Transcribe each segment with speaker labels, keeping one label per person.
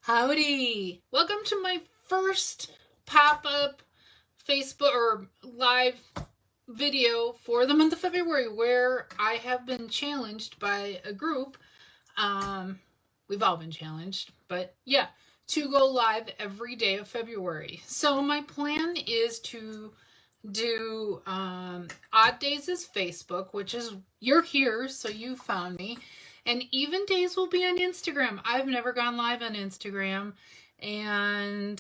Speaker 1: Howdy! Welcome to my first pop-up Facebook or live video for the month of February where I have been challenged by a group. We've all been challenged, but yeah, to go live every day of February. So my plan is to do odd days as Facebook, which is you're here, so you found me. And even days will be on Instagram. I've never gone live on Instagram, and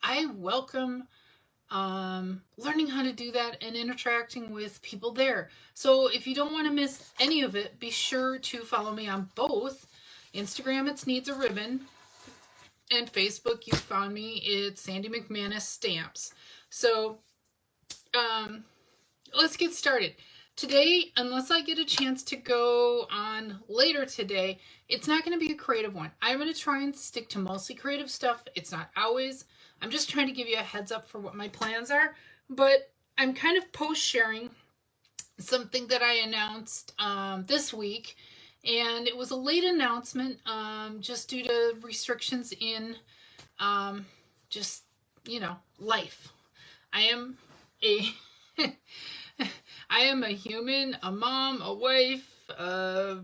Speaker 1: I welcome learning how to do that and interacting with people there. So if you don't want to miss any of it, be sure to follow me on both. Instagram, it's Needs a Ribbon, and Facebook, you found me, it's Sandy McManus Stamps. So let's get started. Today, unless I get a chance to go on later today, it's not going to be a creative one. I'm going to try and stick to mostly creative stuff. It's not always. I'm just trying to give you a heads up for what my plans are. But I'm kind of post-sharing something that I announced this week. And it was a late announcement just due to restrictions in just, life. I am a human, a mom, a wife, blah,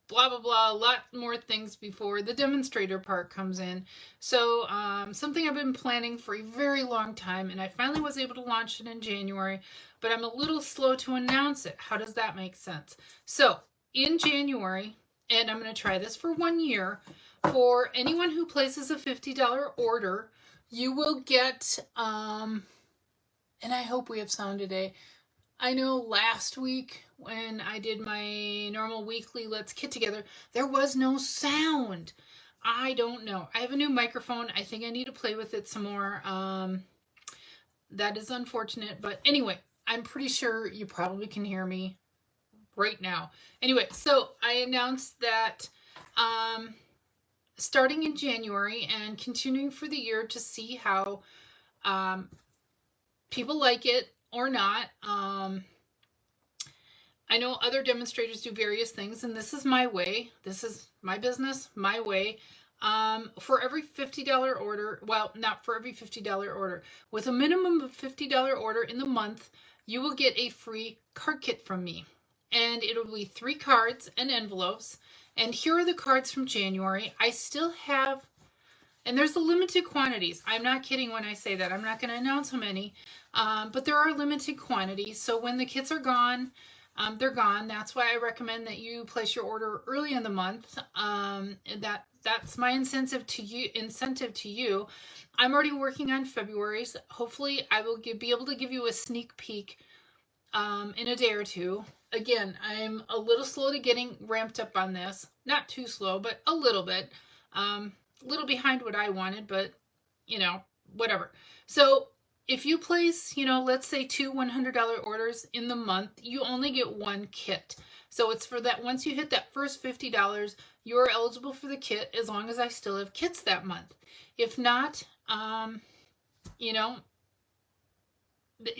Speaker 1: blah, blah, a lot more things before the demonstrator part comes in. So something I've been planning for a very long time, and I finally was able to launch it in January, but I'm a little slow to announce it. How does that make sense? So in January, and I'm going to try this for 1 year, for anyone who places a $50 order, you will get, and I hope we have sound today. I know last week when I did my normal weekly Let's Get Together, there was no sound. I don't know. I have a new microphone. I think I need to play with it some more. That is unfortunate. But anyway, I'm pretty sure you probably can hear me right now. Anyway, so I announced that starting in January and continuing for the year to see how people like it or not. I know other demonstrators do various things, and this is my way. This is my business, my way. For every $50 order, well, not for every $50 order, with a minimum of $50 order in the month, you will get a free card kit from me. And it'll be 3 cards and envelopes. And here are the cards from January. I still have, and there's a limited quantities. I'm not kidding when I say that. I'm not going to announce how many. But there are limited quantities. So when the kits are gone, they're gone. That's why I recommend that you place your order early in the month. That's my incentive to you. I'm already working on February's. Hopefully I will be able to give you a sneak peek in a day or two. Again, I'm a little slow to getting ramped up on this. Not too slow, but a little bit. A little behind what I wanted, but whatever. So if you place, let's say 2 $100 orders in the month, you only get 1 kit. So it's for that, once you hit that first $50, you're eligible for the kit as long as I still have kits that month. If not,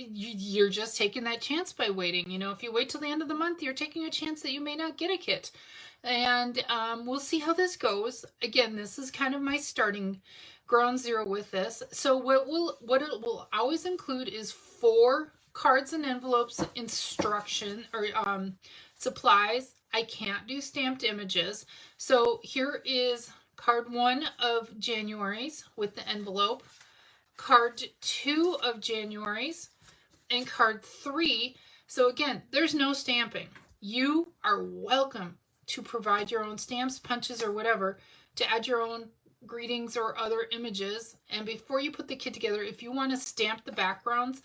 Speaker 1: you're just taking that chance by waiting. If you wait till the end of the month, you're taking a chance that you may not get a kit. And we'll see how this goes. Again, this is kind of my starting ground zero with this. So what it will always include is 4 cards and envelopes, instruction or supplies. I can't do stamped images. So here is card 1 of January's with the envelope, card 2 of January's, and card 3. So again, there's no stamping. You are welcome to provide your own stamps, punches, or whatever, to add your own greetings or other images. And before you put the kit together, if you want to stamp the backgrounds,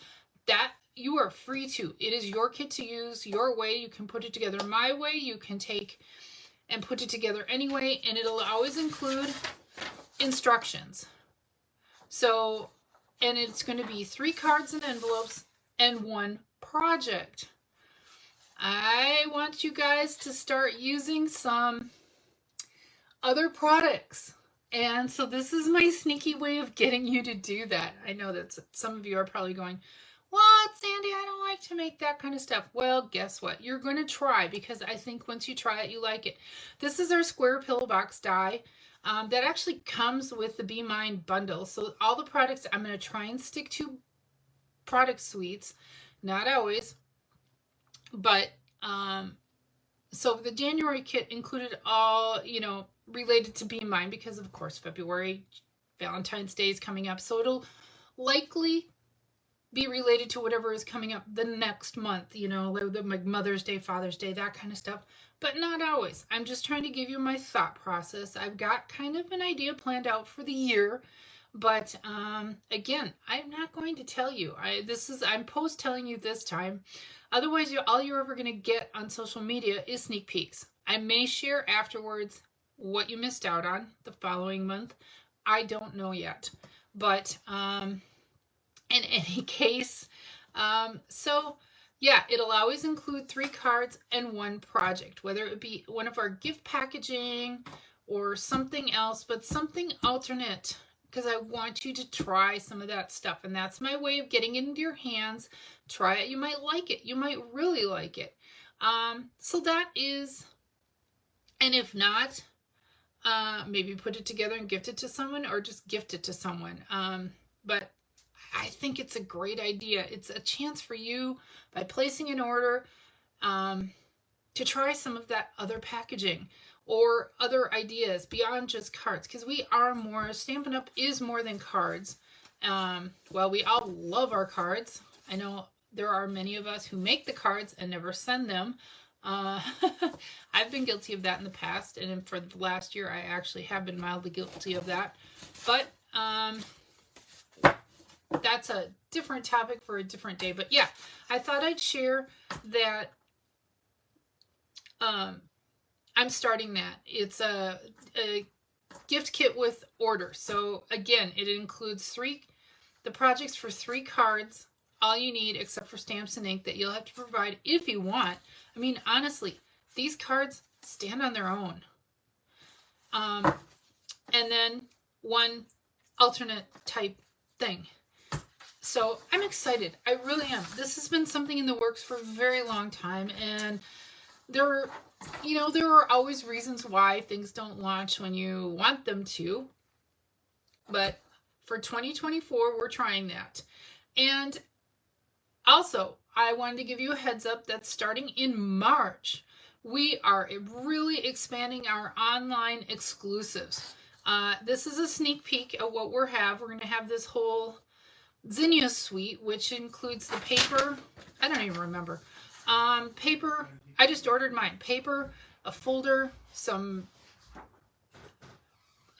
Speaker 1: that you are free to. It is your kit to use, your way. You can put it together my way. You can take and put it together anyway, and it'll always include instructions. So, and it's going to be 3 cards and envelopes and 1 project. I want you guys to start using some other products. And so this is my sneaky way of getting you to do that. I know that some of you are probably going, what, Sandy, I don't like to make that kind of stuff. Well, guess what? You're going to try, because I think once you try it, you like it. This is our square pillow box die. that actually comes with the Be Mine bundle. So all the products, I'm going to try and stick to product suites, not always, but so the January kit included all, related to Be Mine, because of course February, Valentine's Day is coming up. So it'll likely be related to whatever is coming up the next month, like Mother's Day, Father's Day, that kind of stuff, but not always. I'm just trying to give you my thought process. I've got kind of an idea planned out for the year, but again, I'm not going to tell you. I'm post telling you this time. Otherwise, all you're ever going to get on social media is sneak peeks. I may share afterwards what you missed out on the following month. I don't know yet, but in any case, so yeah, it'll always include 3 cards and 1 project, whether it be one of our gift packaging or something else, but something alternate, because I want you to try some of that stuff, and that's my way of getting it into your hands. Try it. You might like it. You might really like it. So that is, and if not, maybe put it together and gift it to someone, or just gift it to someone. But I think it's a great idea. It's a chance for you, by placing an order, to try some of that other packaging or other ideas beyond just cards, because we are more, Stampin' Up! Is more than cards. Well, we all love our cards. I know there are many of us who make the cards and never send them. I've been guilty of that in the past, and for the last year I actually have been mildly guilty of that. But that's a different topic for a different day. But yeah, I thought I'd share that I'm starting that. It's a gift kit with order. So again, it includes the projects for 3 cards, all you need except for stamps and ink that you'll have to provide if you want. I mean, honestly, these cards stand on their own. And then 1 alternate type thing. So I'm excited. I really am. This has been something in the works for a very long time, and there are always reasons why things don't launch when you want them to. But for 2024, we're trying that. And also, I wanted to give you a heads up that starting in March, we are really expanding our online exclusives. This is a sneak peek of what we're going to have this whole Zinnia suite, which includes the paper. I don't even remember. Paper. I just ordered mine. Paper, a folder, some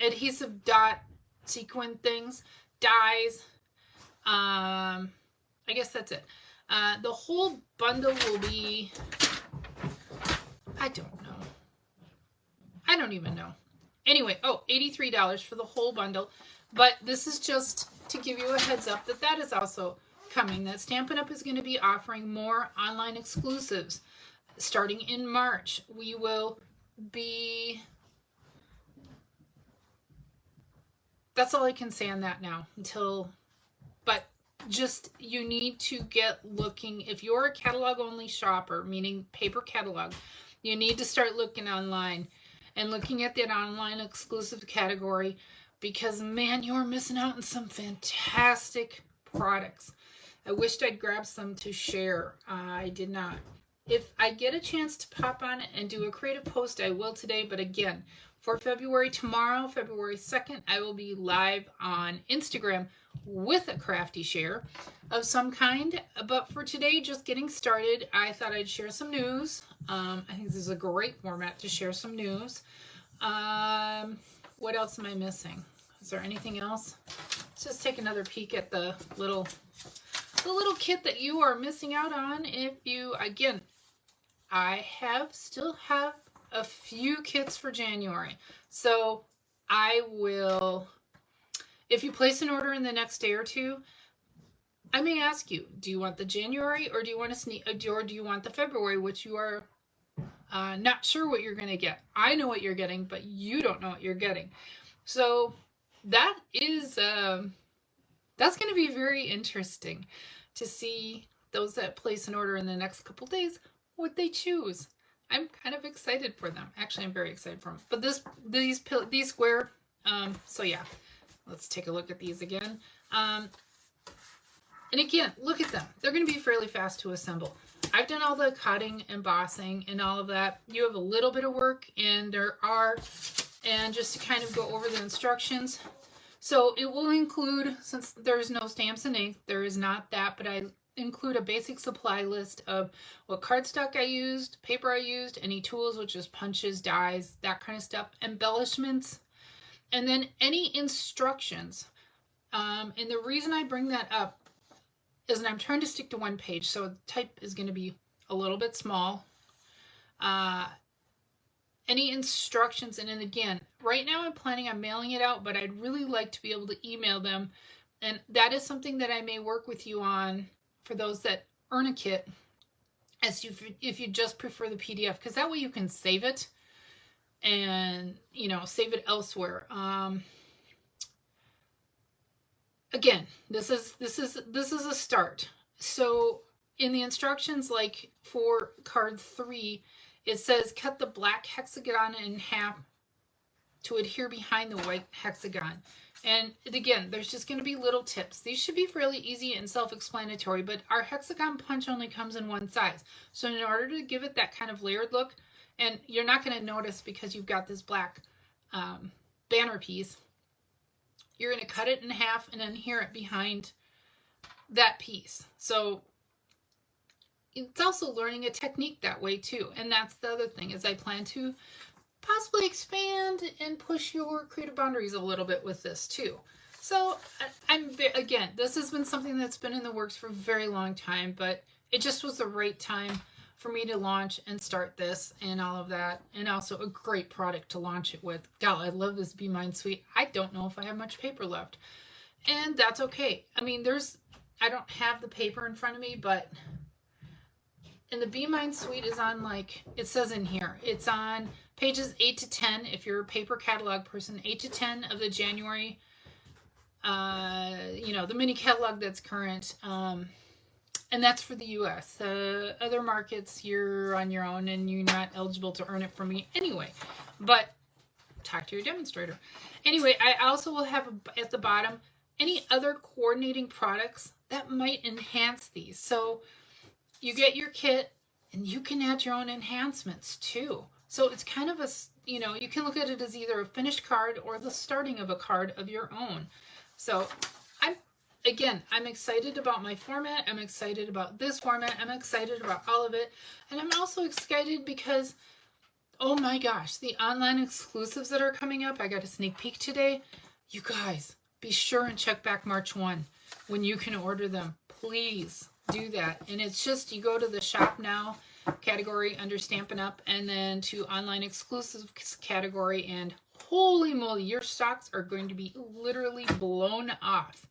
Speaker 1: adhesive dot sequin things, dies. I guess that's it. The whole bundle will be, I don't know. I don't even know. Anyway, $83 for the whole bundle. But this is just to give you a heads up that is also coming. That Stampin' Up! Is going to be offering more online exclusives starting in March. We will be... That's all I can say on that now but just, you need to get looking. If you're a catalog only shopper, meaning paper catalog, you need to start looking online and looking at that online exclusive category, because man, you're missing out on some fantastic products. I wished I'd grabbed some to share. I did not. If I get a chance to pop on it and do a creative post, I will today. But again, for February, tomorrow, February 2nd, I will be live on Instagram with a crafty share of some kind. But for today, just getting started, I thought I'd share some news. I think this is a great format to share some news. What else am I missing? Is there anything else? Let's just take another peek at the little kit that you are missing out on. If you, again, I still have a few kits for January. So I will, if you place an order in the next day or two, I may ask you, do you want the January, or do you want or do you want the February, which you are not sure what you're going to get. I know what you're getting, but you don't know what you're getting. So that is, that's going to be very interesting to see those that place an order in the next couple days, what they choose. I'm kind of excited for them. Actually, I'm very excited for them. But these square, so yeah, let's take a look at these again. And again, look at them. They're going to be fairly fast to assemble. I've done all the cutting, embossing, and all of that. You have a little bit of work, and and just to kind of go over the instructions. So it will include, since there's no stamps and ink, there is not that, but I include a basic supply list of what cardstock I used, paper I used, any tools, which is punches, dies, that kind of stuff, embellishments, and then any instructions. And the reason I bring that up is that I'm trying to stick to one page, so the type is going to be a little bit small. Any instructions, and then again, right now I'm planning on mailing it out, but I'd really like to be able to email them, and that is something that I may work with you on for those that earn a kit, as if you just prefer the PDF, because that way you can save it and, you know, save it elsewhere. Again, this is a start. So in the instructions, like for card 3, it says cut the black hexagon in half to adhere behind the white hexagon. And again, there's just going to be little tips. These should be fairly easy and self-explanatory, but our hexagon punch only comes in one size. So in order to give it that kind of layered look, and you're not going to notice because you've got this black banner piece, you're going to cut it in half and adhere it behind that piece. So it's also learning a technique that way too. And that's the other thing, is I plan to possibly expand and push your creative boundaries a little bit with this too. So again, this has been something that's been in the works for a very long time, but it just was the right time for me to launch and start this and all of that, and also a great product to launch it with. God, I love this Be Mine Suite. I don't know if I have much paper left, and that's okay. I mean, I don't have the paper in front of me, but and the Be Mine Suite is on, like it says in here, it's on pages 8 to 10 if you're a paper catalog person, 8 to 10 of the January, you know, the mini catalog that's current, and that's for the US. Other markets, you're on your own and you're not eligible to earn it from me anyway, but talk to your demonstrator. Anyway, I also will have at the bottom any other coordinating products that might enhance these. So you get your kit and you can add your own enhancements too. So it's kind of a, you know, you can look at it as either a finished card or the starting of a card of your own. So I'm excited about my format. I'm excited about this format. I'm excited about all of it. And I'm also excited because, oh my gosh, the online exclusives that are coming up. I got a sneak peek today. You guys, be sure and check back March 1 when you can order them. Please do that. And it's just, you go to the shop now category under Stampin' Up, and then to online exclusives category, and holy moly, your stocks are going to be literally blown off.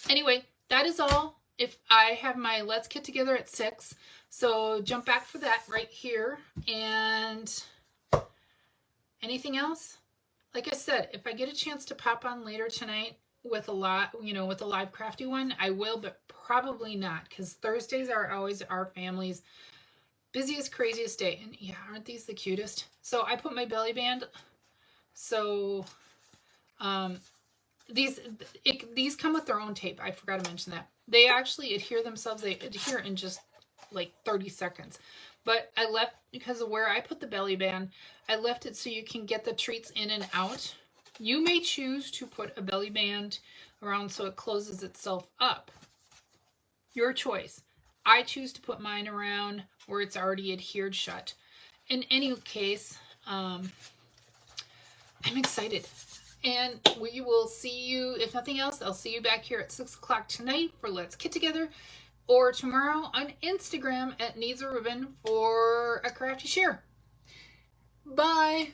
Speaker 1: Anyway, that is all. If I have my Let's Get Together at 6, so jump back for that right here. And anything else? Like I said, if I get a chance to pop on later tonight with with a live crafty one, I will, but probably not, because Thursdays are always our family's busiest, craziest day. And yeah, aren't these the cutest? So I put my belly band. So, these come with their own tape. I forgot to mention that. They actually adhere themselves. They adhere in just like 30 seconds. But I left, because of where I put the belly band, I left it so you can get the treats in and out. You may choose to put a belly band around so it closes itself up. Your choice. I choose to put mine around where it's already adhered shut. In any case, I'm excited. And we will see you, if nothing else, I'll see you back here at 6 o'clock tonight for Let's Get Together, or tomorrow on Instagram at Needs a Ribbon for a crafty share. Bye.